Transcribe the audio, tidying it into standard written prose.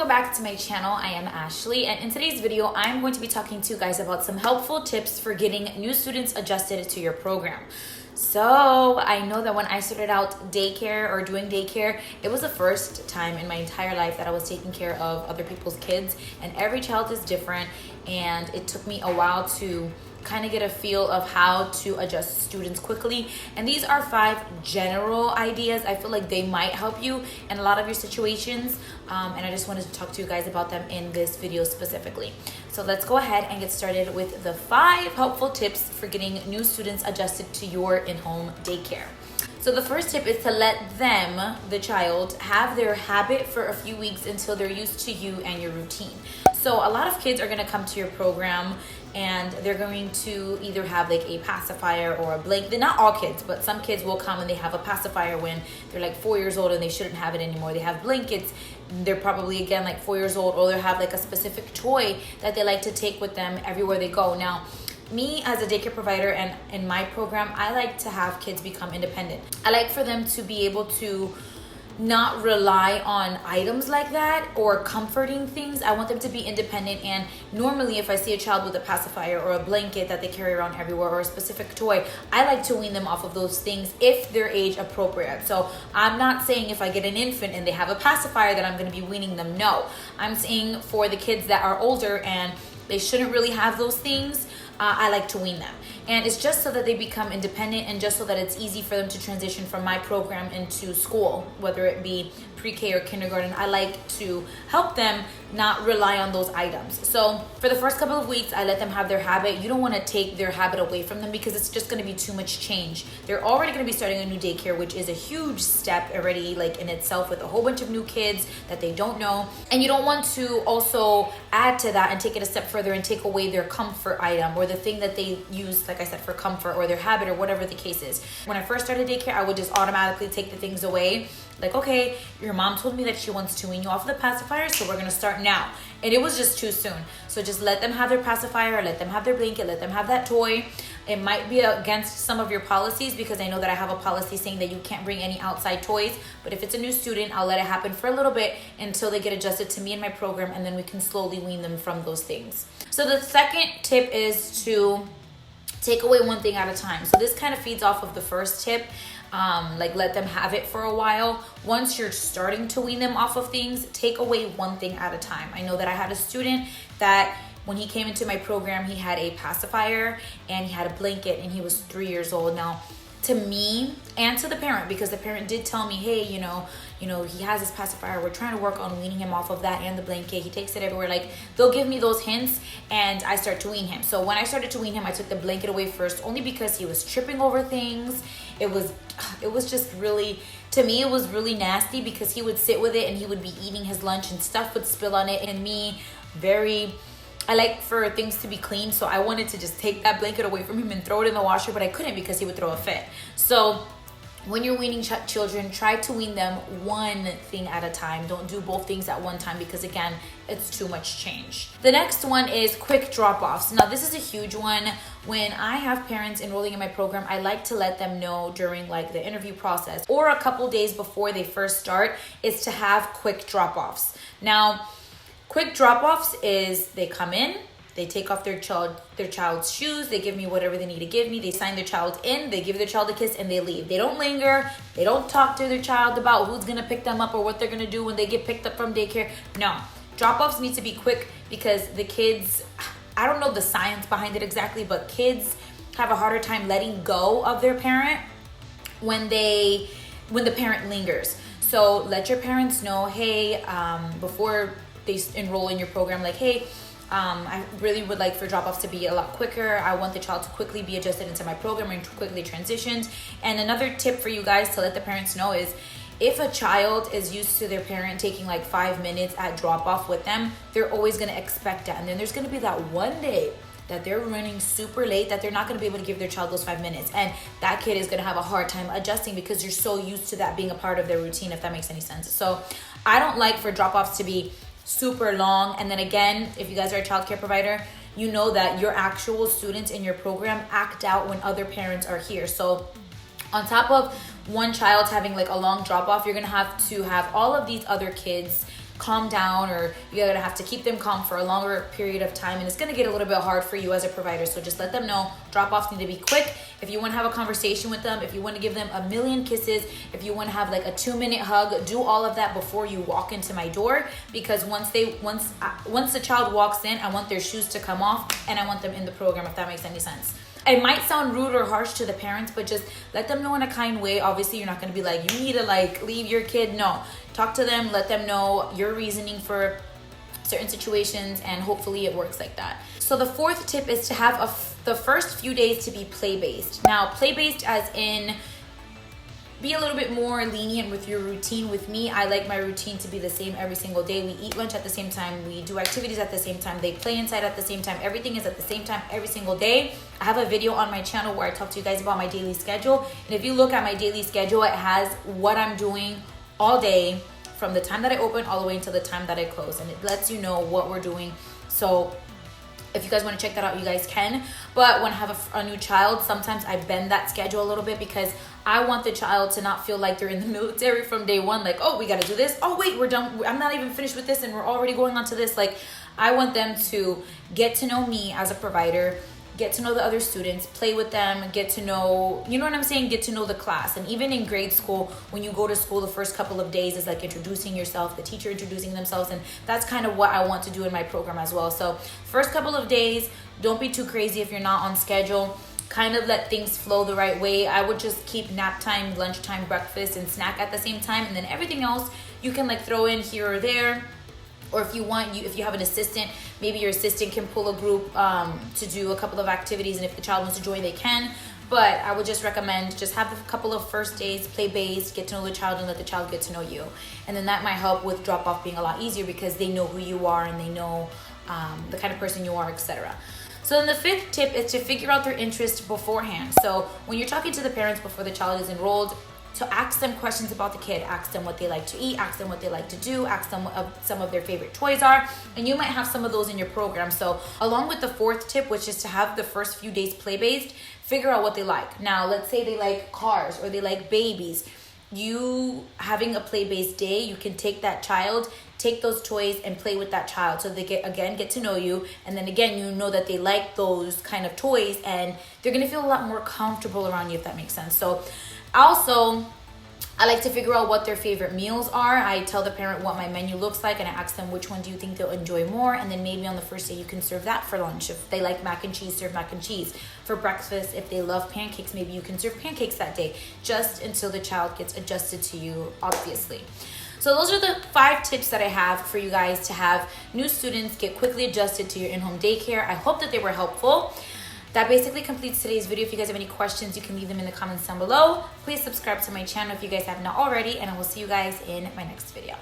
welcome back to my channel. I am Ashley, and in today's video I'm going to be talking to you guys about some helpful tips for getting new students adjusted to your program. So I know that when I started out daycare or doing daycare, it was the first time in my entire life that I was taking care of other people's kids, and every child is different, and it took me a while to kind of get a feel of how to adjust students quickly. And these are 5 general ideas. I feel like they might help you in a lot of your situations, and I just wanted to talk to you guys about them in this video specifically. So let's go ahead and get started with the 5 helpful tips for getting new students adjusted to your in-home daycare. So the first tip is to let them, the child, have their habit for a few weeks until they're used to you and your routine. So a lot of kids are going to come to your program and they're going to either have like a pacifier or a blanket. Not all kids, but some kids will come and they have a pacifier when they're like 4 years old and they shouldn't have it anymore. They have blankets. They're probably again like 4 years old, or they'll have like a specific toy that they like to take with them everywhere they go. Now, me as a daycare provider and in my program, I like to have kids become independent. I like for them to be able to not rely on items like that or comforting things. I want them to be independent, and normally if I see a child with a pacifier or a blanket that they carry around everywhere or a specific toy, I like to wean them off of those things if they're age appropriate. So I'm not saying if I get an infant and they have a pacifier that I'm going to be weaning them. No, I'm saying for the kids that are older and they shouldn't really have those things, I like to wean them. And it's just so that they become independent, and just so that it's easy for them to transition from my program into school, whether it be pre-K or kindergarten. I like to help them not rely on those items. So for the first couple of weeks, I let them have their habit. You don't want to take their habit away from them because it's just going to be too much change. They're already going to be starting a new daycare, which is a huge step already, like in itself, with a whole bunch of new kids that they don't know. And you don't want to also add to that and take it a step further and take away their comfort item or the thing that they use, like I said, for comfort, or their habit, or whatever the case is. When I first started daycare, I would just automatically take the things away. Like, okay, your mom told me that she wants to wean you off of the pacifier, so we're gonna start now. And it was just too soon. So just let them have their pacifier, let them have their blanket, let them have that toy. It might be against some of your policies, because I know that I have a policy saying that you can't bring any outside toys. But if it's a new student, I'll let it happen for a little bit until they get adjusted to me and my program, and then we can slowly wean them from those things. So the second tip is to take away one thing at a time. So this kind of feeds off of the first tip. Like, let them have it for a while. Once you're starting to wean them off of things, take away one thing at a time. I know that I had a student that when he came into my program, he had a pacifier and he had a blanket, and he was 3 years old. Now, to me and to the parent, because the parent did tell me, hey, you know, he has his pacifier. We're trying to work on weaning him off of that and the blanket. He takes it everywhere. Like, they'll give me those hints, and I start to wean him. So when I started to wean him, I took the blanket away first, only because he was tripping over things. It was just really, to me, it was really nasty, because he would sit with it and he would be eating his lunch and stuff would spill on it. And me, I like for things to be clean, so I wanted to just take that blanket away from him and throw it in the washer, but I couldn't because he would throw a fit. So when you're weaning children, try to wean them one thing at a time. Don't do both things at one time, because again, it's too much change. The next one is quick drop-offs. Now, this is a huge one. When I have parents enrolling in my program, I like to let them know during like the interview process or a couple days before they first start, is to have quick drop-offs. Now, quick drop-offs is they come in, they take off their child's shoes, they give me whatever they need to give me, they sign their child in, they give their child a kiss, and they leave. They don't linger, they don't talk to their child about who's gonna pick them up or what they're gonna do when they get picked up from daycare. No, drop-offs need to be quick, because the kids, I don't know the science behind it exactly, but kids have a harder time letting go of their parent when the parent lingers. So let your parents know, hey, before they enroll in your program, like, hey, I really would like for drop-offs to be a lot quicker. I want the child to quickly be adjusted into my program and quickly transitioned. And another tip for you guys to let the parents know is, if a child is used to their parent taking like 5 minutes at drop-off with them, they're always going to expect that. And then there's going to be that one day that they're running super late, that they're not going to be able to give their child those 5 minutes. And that kid is going to have a hard time adjusting, because you're so used to that being a part of their routine, if that makes any sense. So I don't like for drop-offs to be super long. And then again, if you guys are a childcare provider, you know that your actual students in your program act out when other parents are here. So on top of one child having like a long drop off, you're gonna have to have all of these other kids calm down, or you're gonna have to keep them calm for a longer period of time, and it's gonna get a little bit hard for you as a provider. So just let them know drop-offs need to be quick. If you want to have a conversation with them, if you want to give them a million kisses, if you want to have like a 2-minute hug, do all of that before you walk into my door, because once the child walks in, I want their shoes to come off and I want them in the program, if that makes any sense. It might sound rude or harsh to the parents, but just let them know in a kind way. Obviously, you're not going to be like, you need to like leave your kid. No, talk to them, let them know your reasoning for certain situations, and hopefully it works like that. So the fourth tip is to have the first few days to be play-based. Now, play-based as in be a little bit more lenient with your routine. With me, I like my routine to be the same every single day. We eat lunch at the same time. We do activities at the same time. They play inside at the same time. Everything is at the same time every single day. I have a video on my channel where I talk to you guys about my daily schedule. And if you look at my daily schedule, it has what I'm doing all day from the time that I open all the way until the time that I close. And it lets you know what we're doing. So if you guys want to check that out, you guys can. But when I have a new child, sometimes I bend that schedule a little bit, because I want the child to not feel like they're in the military from day one. Like, oh, we got to do this. Oh, wait, we're done. I'm not even finished with this and we're already going on to this. Like, I want them to get to know me as a provider, get to know the other students, play with them, get to know, you know what I'm saying? Get to know the class. And even in grade school, when you go to school, the first couple of days is like introducing yourself, the teacher introducing themselves. And that's kind of what I want to do in my program as well. So first couple of days, don't be too crazy if you're not on schedule. Kind of let things flow the right way. I would just keep nap time, lunchtime, breakfast, and snack at the same time. And then everything else you can like throw in here or there. Or if you want, if you have an assistant, maybe your assistant can pull a group to do a couple of activities, and if the child wants to join, they can. But I would just recommend just have a couple of first days, play-based, get to know the child, and let the child get to know you. And then that might help with drop-off being a lot easier, because they know who you are and they know the kind of person you are, etc. So then the fifth tip is to figure out their interest beforehand. So when you're talking to the parents before the child is enrolled, to ask them questions about the kid, ask them what they like to eat, ask them what they like to do, ask them what some of their favorite toys are, and you might have some of those in your program. So along with the fourth tip, which is to have the first few days play-based, figure out what they like. Now, let's say they like cars or they like babies. You having a play-based day, you can take that child, take those toys and play with that child, so they get to know you, and then again, you know that they like those kind of toys, and they're gonna feel a lot more comfortable around you, if that makes sense. So also, I like to figure out what their favorite meals are. I tell the parent what my menu looks like, and I ask them which one do you think they'll enjoy more, and then maybe on the first day you can serve that for lunch. If they like mac and cheese, serve mac and cheese. For breakfast, if they love pancakes, maybe you can serve pancakes that day, just until the child gets adjusted to you, obviously. So those are the 5 tips that I have for you guys to have new students get quickly adjusted to your in-home daycare. I hope that they were helpful. That basically completes today's video. If you guys have any questions, you can leave them in the comments down below. Please subscribe to my channel if you guys have not already, and I will see you guys in my next video.